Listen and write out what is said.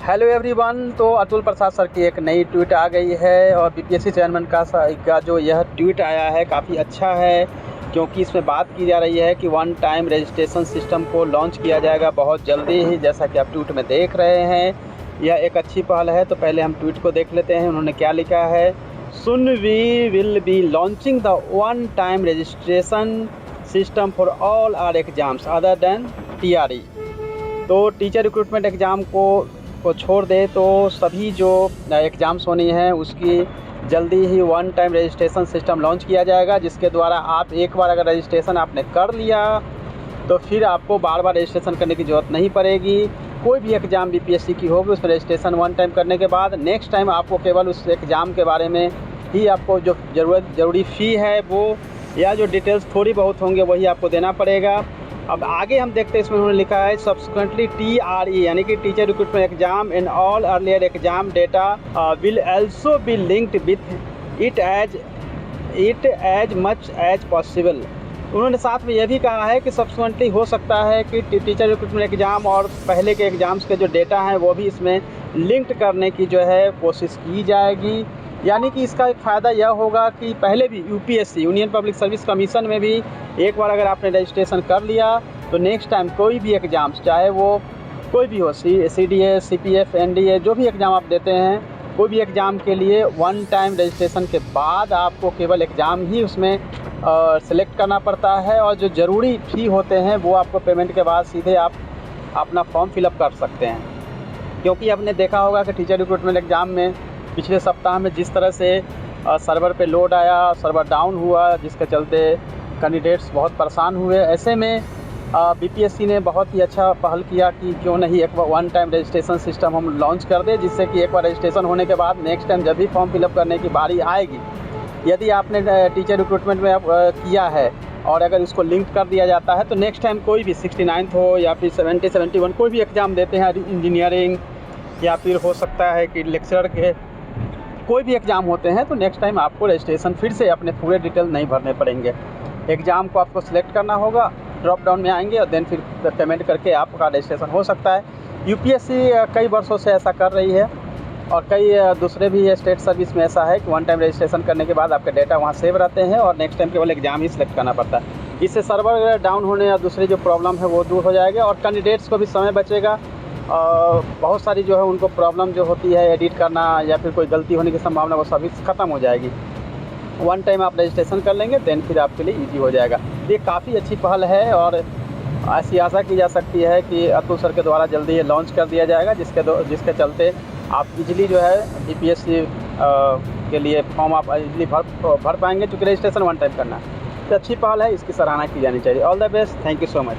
Hello everyone. तो Atul Prasad sir की एक नई ट्वीट आ गई है और बीपीएससी चेयरमैन का जो यह ट्वीट आया है काफ़ी अच्छा है, क्योंकि इसमें बात की जा रही है कि वन टाइम रजिस्ट्रेशन सिस्टम को लॉन्च किया जाएगा बहुत जल्दी ही, जैसा कि आप ट्वीट में देख रहे हैं। यह एक अच्छी पहल है। तो पहले हम ट्वीट को देख लेते हैं, उन्होंने क्या लिखा है। Soon we will be launching the one time registration system for all our exams other than TRE। तो टीचर रिक्रूटमेंट एग्ज़ाम को छोड़ दे तो सभी जो एग्ज़ाम्स होनी है उसकी जल्दी ही one time registration system launch किया जाएगा, जिसके द्वारा आप एक बार अगर रजिस्ट्रेशन आपने कर लिया तो फिर आपको बार बार रजिस्ट्रेशन करने की ज़रूरत नहीं पड़ेगी। कोई भी एग्ज़ाम बीपीएससी की होगी उसमें रजिस्ट्रेशन वन टाइम करने के बाद नेक्स्ट टाइम आपको केवल उस एग्ज़ाम के बारे में ही आपको जो ज़रूरी फ़ी है वो या जो डिटेल्स थोड़ी बहुत होंगे वही आपको देना पड़ेगा। अब आगे हम देखते हैं, इसमें उन्होंने लिखा है सब्सिक्वेंटली TRE यानी कि teacher recruitment exam and all earlier exam data will also be linked with it as much as possible. उन्होंने साथ में यह भी कहा है कि सब्सिक्वेंटली हो सकता है कि टीचर रिक्रूटमेंट एग्ज़ाम और पहले के एग्ज़ाम्स के जो डेटा हैं वो भी इसमें लिंक्ड करने की जो है कोशिश की जाएगी। यानी कि इसका एक फ़ायदा यह होगा कि पहले भी UPSC union public service commission में भी एक बार अगर आपने रजिस्ट्रेशन कर लिया तो नेक्स्ट टाइम कोई भी एग्ज़ाम्स चाहे वो कोई भी हो, CDS, CPF, NDA जो भी एग्ज़ाम आप देते हैं, कोई भी एग्ज़ाम के लिए वन टाइम रजिस्ट्रेशन के बाद आपको केवल एग्ज़ाम ही उसमें सेलेक्ट करना पड़ता है और जो ज़रूरी फ़ी होते हैं वो आपको पेमेंट के बाद सीधे आप अपना फॉर्म फिलअप कर सकते हैं। क्योंकि आपने देखा होगा कि टीचर रिक्रूटमेंट एग्ज़ाम में पिछले सप्ताह में जिस तरह से सर्वर पे लोड आया, सर्वर डाउन हुआ, जिसके चलते कैंडिडेट्स बहुत परेशान हुए। ऐसे में बीपीएससी ने बहुत ही अच्छा पहल किया कि क्यों नहीं एक वन टाइम रजिस्ट्रेशन सिस्टम हम लॉन्च कर दें, जिससे कि एक बार रजिस्ट्रेशन होने के बाद नेक्स्ट टाइम जब भी फॉर्म फिलअप करने की बारी आएगी, यदि आपने टीचर रिक्रूटमेंट में किया है और अगर इसको लिंक कर दिया जाता है तो नेक्स्ट टाइम कोई भी 69th हो या फिर 70, 71 कोई भी एग्ज़ाम देते हैं, इंजीनियरिंग या फिर हो सकता है कि लेक्चरर के कोई भी एग्ज़ाम होते हैं, तो नेक्स्ट टाइम आपको रजिस्ट्रेशन फिर से अपने पूरे डिटेल नहीं भरने पड़ेंगे। एग्ज़ाम को आपको सिलेक्ट करना होगा, ड्रॉप डाउन में आएंगे और देन फिर पेमेंट करके आपका रजिस्ट्रेशन हो सकता है। यूपीएससी कई वर्षों से ऐसा कर रही है और कई दूसरे भी स्टेट सर्विस में ऐसा है कि वन टाइम रजिस्ट्रेशन करने के बाद आपके डेटा वहाँ सेव रहते हैं और नेक्स्ट टाइम केवल एग्ज़ाम ही सिलेक्ट करना पड़ता है। इससे सर्वर डाउन होने या दूसरी जो प्रॉब्लम है वो दूर हो जाएगा और कैंडिडेट्स को भी समय बचेगा। बहुत सारी जो है उनको प्रॉब्लम जो होती है एडिट करना या फिर कोई गलती होने की संभावना वो सभी ख़त्म हो जाएगी। वन टाइम आप रजिस्ट्रेशन कर लेंगे देन फिर आपके लिए इजी हो जाएगा। ये काफ़ी अच्छी पहल है और ऐसी आशा की जा सकती है कि अतुल सर के द्वारा जल्दी ये लॉन्च कर दिया जाएगा, जिसके चलते आप इजीली जो है बीपीएससी के लिए फॉर्म आप इजीली भर पाएंगे, चूँकि रजिस्ट्रेशन वन टाइम करना है। तो अच्छी पहल है, इसकी सराहना की जानी चाहिए। All the best, thank you so much.